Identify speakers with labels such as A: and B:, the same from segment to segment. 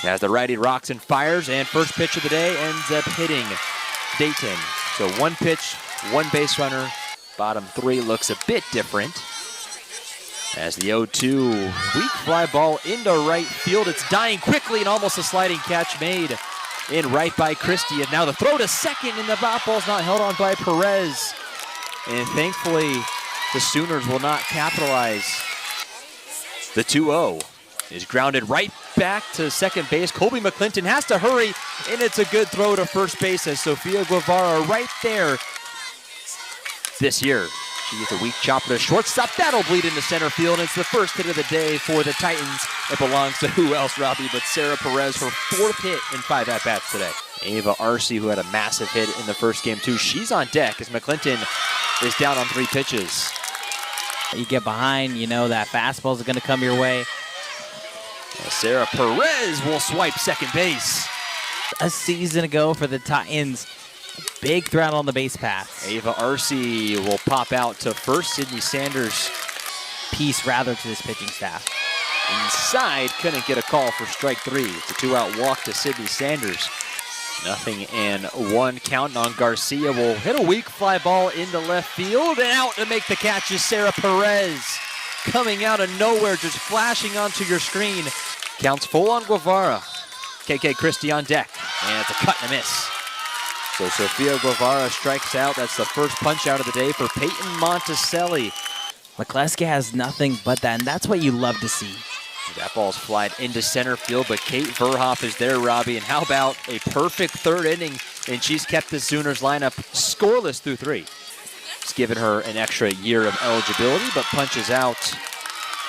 A: As the righty rocks and fires, and first pitch of the day ends up hitting Dayton. So one pitch, one base runner. Bottom three looks a bit different. As the 0-2 weak fly ball into right field. It's dying quickly and almost a sliding catch made in right by Christie. And now the throw to second, and the bat ball's not held on by Perez. And thankfully, the Sooners will not capitalize. The 2-0 is grounded right back to second base. Colby McClinton has to hurry, and it's a good throw to first base as Sofia Guevara right there this year. She gets a weak chopper to shortstop. That'll bleed into center field, and it's the first hit of the day for the Titans. It belongs to who else, Robbie, but Sarah Perez, her fourth hit in 5 at-bats today. Ava Arce, who had a massive hit in the first game, too. She's on deck as McClinton is down on 3 pitches.
B: You get behind, you know that fastball is going to come your way.
A: Sarah Perez will swipe second base.
B: A season ago for the Titans, big threat on the base paths.
A: Ava Arce will pop out to first. Sydney Sanders,
B: piece rather to this pitching staff.
A: Inside, couldn't get a call for strike 3. It's a 2-out walk to Sydney Sanders. 0-1 count on Garcia. Will hit a weak fly ball into left field, and out to make the catch is Sarah Perez. Coming out of nowhere, just flashing onto your screen. Counts full on Guevara. KK Christie on deck, and it's a cut and a miss. So Sofia Guevara strikes out. That's the first punch out of the day for Peyton Monticelli.
B: McCleskey has nothing but that, and that's what you love to see.
A: That ball's flied into center field, but Kate Verhoff is there, Robbie. And how about a perfect third inning? And she's kept the Sooners lineup scoreless through 3. It's given her an extra year of eligibility, but punches out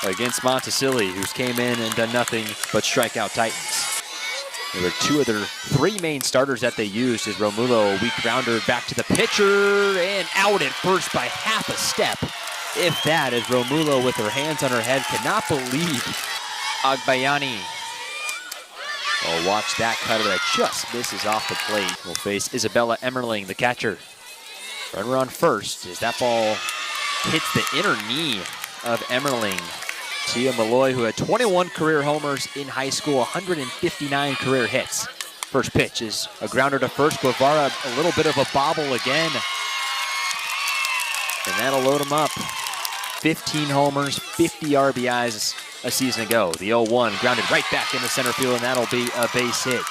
A: against Monticelli, who's came in and done nothing but strike out Titans. There were 2 of their 3 main starters that they used as Romulo, a weak grounder back to the pitcher, and out at first by half a step. If that, as Romulo with her hands on her head cannot believe Agbayani. Oh, watch that cutter that just misses off the plate. We'll face Isabella Emmerling, the catcher. Runner on first as that ball hits the inner knee of Emmerling. Tia Malloy, who had 21 career homers in high school, 159 career hits. First pitch is a grounder to first. Guevara, a little bit of a bobble again. And that'll load him up. 15 homers, 50 RBIs a season ago. The 0-1 grounded right back into center field, and that'll be a base hit.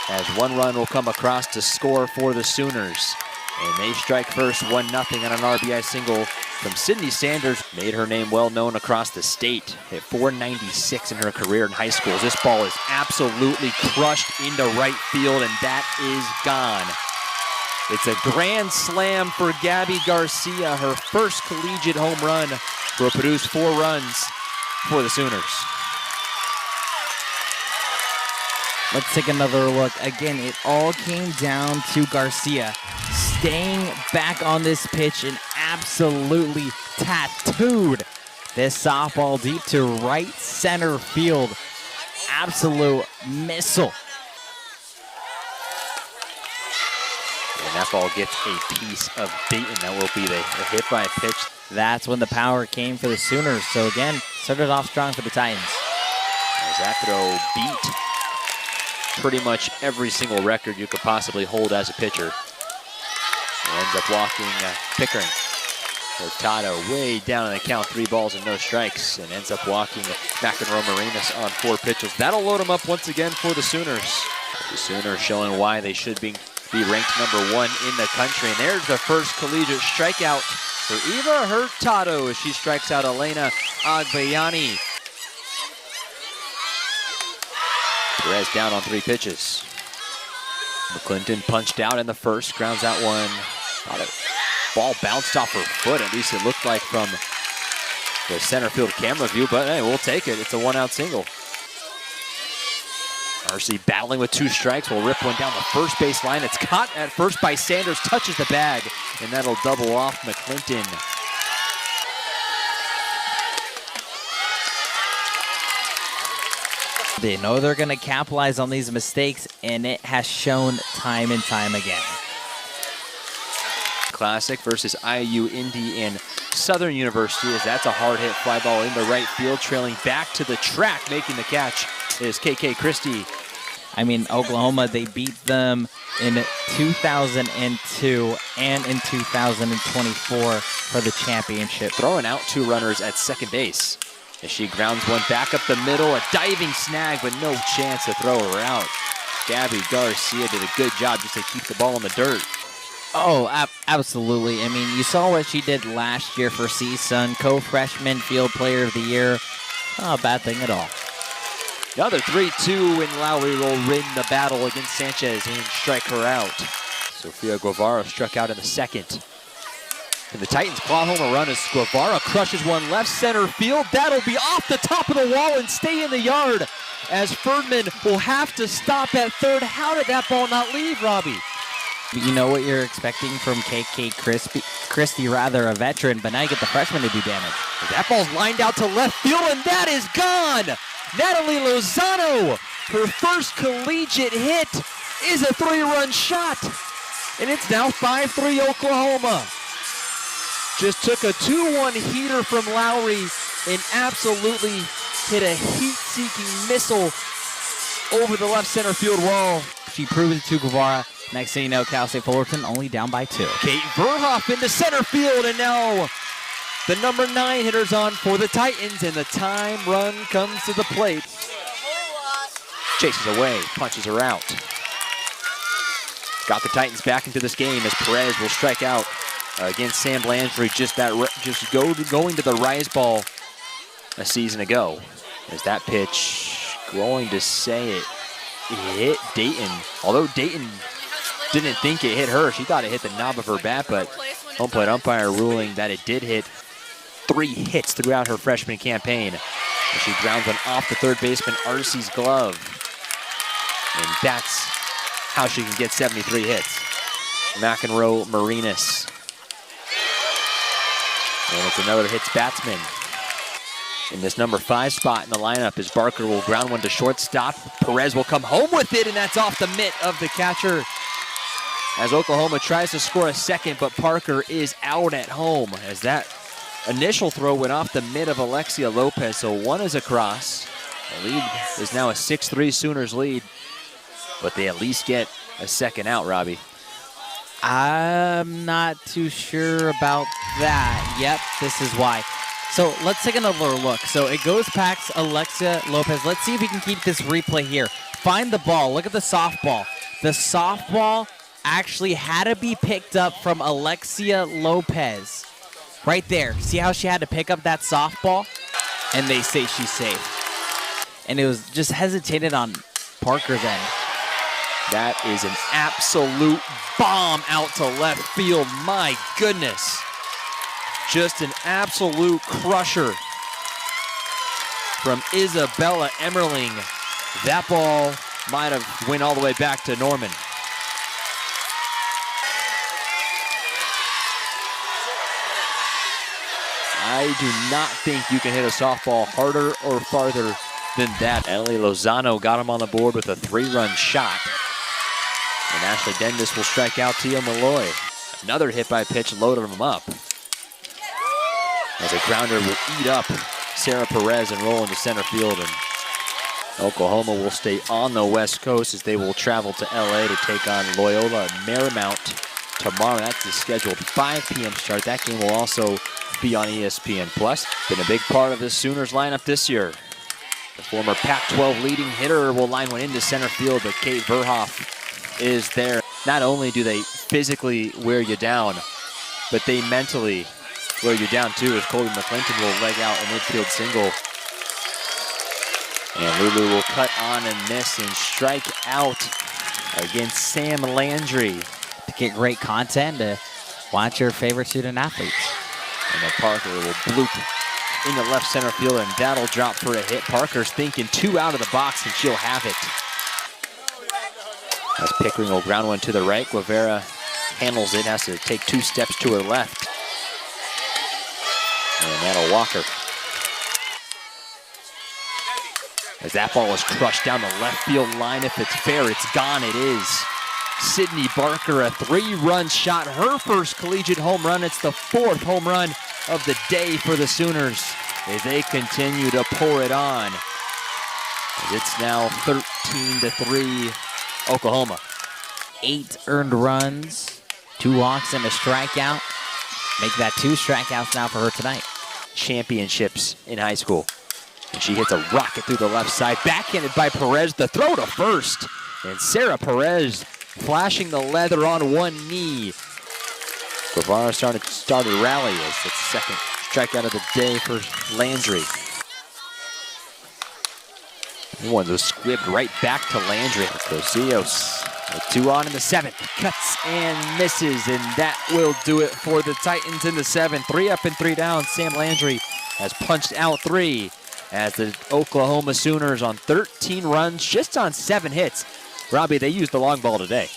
A: As 1 run will come across to score for the Sooners. And they strike first 1-0 on an RBI single from Sydney Sanders. Made her name well known across the state. Hit .496 in her career in high school. This ball is absolutely crushed into right field, and that is gone. It's a grand slam for Gabby Garcia, her first collegiate home run, will produce 4 runs for the Sooners.
B: Let's take another look. Again, it all came down to Garcia staying back on this pitch and absolutely tattooed this softball deep to right center field. Absolute missile.
A: And that ball gets a piece of Dayton. That will be the hit by pitch.
B: That's when the power came for the Sooners. So again, started off strong for the Titans.
A: As that throw beat pretty much every single record you could possibly hold as a pitcher. And ends up walking Pickering. Hurtado way down on the count, 3 balls and no strikes, and ends up walking McEnroe Marinas on 4 pitches. That'll load him up once again for the Sooners. The Sooners showing why they should be ranked #1 in the country. And there's the first collegiate strikeout for Eva Hurtado as she strikes out Elena Agbayani. Perez down on 3 pitches. McClinton punched out in the first, grounds out 1. Thought it ball bounced off her foot, at least it looked like from the center field camera view, but hey, we'll take it. It's a 1-out single. Arce battling with 2 strikes, will rip one down the first base line. It's caught at first by Sanders, touches the bag, and that'll double off McClinton.
B: They know they're going to capitalize on these mistakes, and it has shown time and time again.
A: Classic versus IU Indy and Southern University, as that's a hard hit fly ball into right field. Trailing back to the track, making the catch is KK Christie.
B: I mean, Oklahoma, they beat them in 2002 and in 2024 for the championship.
A: Throwing out 2 runners at second base as she grounds one back up the middle. A diving snag, but no chance to throw her out. Gabby Garcia did a good job just to keep the ball in the dirt.
B: Oh, absolutely. I mean, you saw what she did last year for CSUN, co-freshman field player of the year. Not a bad thing at all.
A: Another 3-2, and Lowry will win the battle against Sanchez and strike her out. Sofia Guevara struck out in the second. And the Titans claw home a run as Guevara crushes one left center field. That'll be off the top of the wall and stay in the yard, as Ferdman will have to stop at third. How did that ball not leave, Robbie?
B: You know what you're expecting from KK Christie, a veteran, but now you get the freshman to do damage.
A: That ball's lined out to left field, and that is gone! Natalie Lozano, her first collegiate hit, is a 3-run shot. And it's now 5-3 Oklahoma. Just took a 2-1 heater from Lowry and absolutely hit a heat-seeking missile over the left center field wall.
B: She proved it to Guevara. Next thing you know, Cal State Fullerton only down by 2.
A: Kate Verhoff into center field, and now the number 9 hitter's on for the Titans, and the time run comes to the plate. Chases away, punches her out. Got the Titans back into this game as Perez will strike out against Sam Landry, going to the rise ball a season ago. As that pitch going to say it hit Dayton, although Dayton didn't think it hit her. She thought it hit the knob of her bat, but home plate umpire ruling that it did hit. 3 hits throughout her freshman campaign. And she grounds one off the third baseman Arcee's glove. And that's how she can get 73 hits. McEnroe Marinas. And it's another hits batsman. In this number 5 spot in the lineup as Barker will ground one to shortstop. Perez will come home with it, and that's off the mitt of the catcher. As Oklahoma tries to score a second, but Parker is out at home as that initial throw went off the mitt of Alexia Lopez, so 1 is across. The lead is now a 6-3 Sooners lead, but they at least get a second out, Robbie.
B: I'm not too sure about that. Yep, this is why. So let's take another look. So it goes past Alexia Lopez. Let's see if we can keep this replay here. Find the ball. Look at the softball. The softball actually had to be picked up from Alexia Lopez. Right there. See how she had to pick up that softball? And they say she's safe. And it was just hesitated on Parker's end.
A: That is an absolute bomb out to left field. My goodness. Just an absolute crusher from Isabella Emmerling. That ball might have went all the way back to Norman. I do not think you can hit a softball harder or farther than that. Ellie Lozano got him on the board with a 3-run shot. And Ashley Dennis will strike out Tia Malloy. Another hit by pitch loaded him up. As a grounder will eat up Sarah Perez and roll into center field. And Oklahoma will stay on the West Coast as they will travel to LA to take on Loyola Marymount tomorrow. That's the scheduled 5 p.m. start. That game will also be on ESPN Plus. Been a big part of the Sooners lineup this year. The former Pac-12 leading hitter will line one into center field, but Kate Verhoff is there. Not only do they physically wear you down, but they mentally wear you down too, as Colby McClinton will leg out a midfield single. And Lulu will cut on and miss and strike out against Sam Landry.
B: To get great content, to watch your favorite student athletes.
A: And then Parker will bloop in the left center field, and that'll drop for a hit. Parker's thinking 2 out of the box, and she'll have it. As Pickering will ground one to the right, Guevara handles it, has to take 2 steps to her left. And that'll walk her. As that ball is crushed down the left field line. If it's fair, it's gone. It is. Sydney Barker, a 3-run shot. Her first collegiate home run. It's the 4th home run of the day for the Sooners as they continue to pour it on. It's now 13-3 Oklahoma.
B: 8 earned runs, 2 walks and a strikeout. Make that 2 strikeouts now for her tonight.
A: Championships in high school. And she hits a rocket through the left side, backhanded by Perez. The throw to first. And Sarah Perez flashing the leather on one knee. Guevara started to rally as it's the second strikeout of the day for Landry. One was squibbed right back to Landry. Cosios with 2 on in the 7th. Cuts and misses, and that will do it for the Titans in the 7th. 3 up and 3 down. Sam Landry has punched out 3 as the Oklahoma Sooners on 13 runs, just on 7 hits. Robbie, they used the long ball today.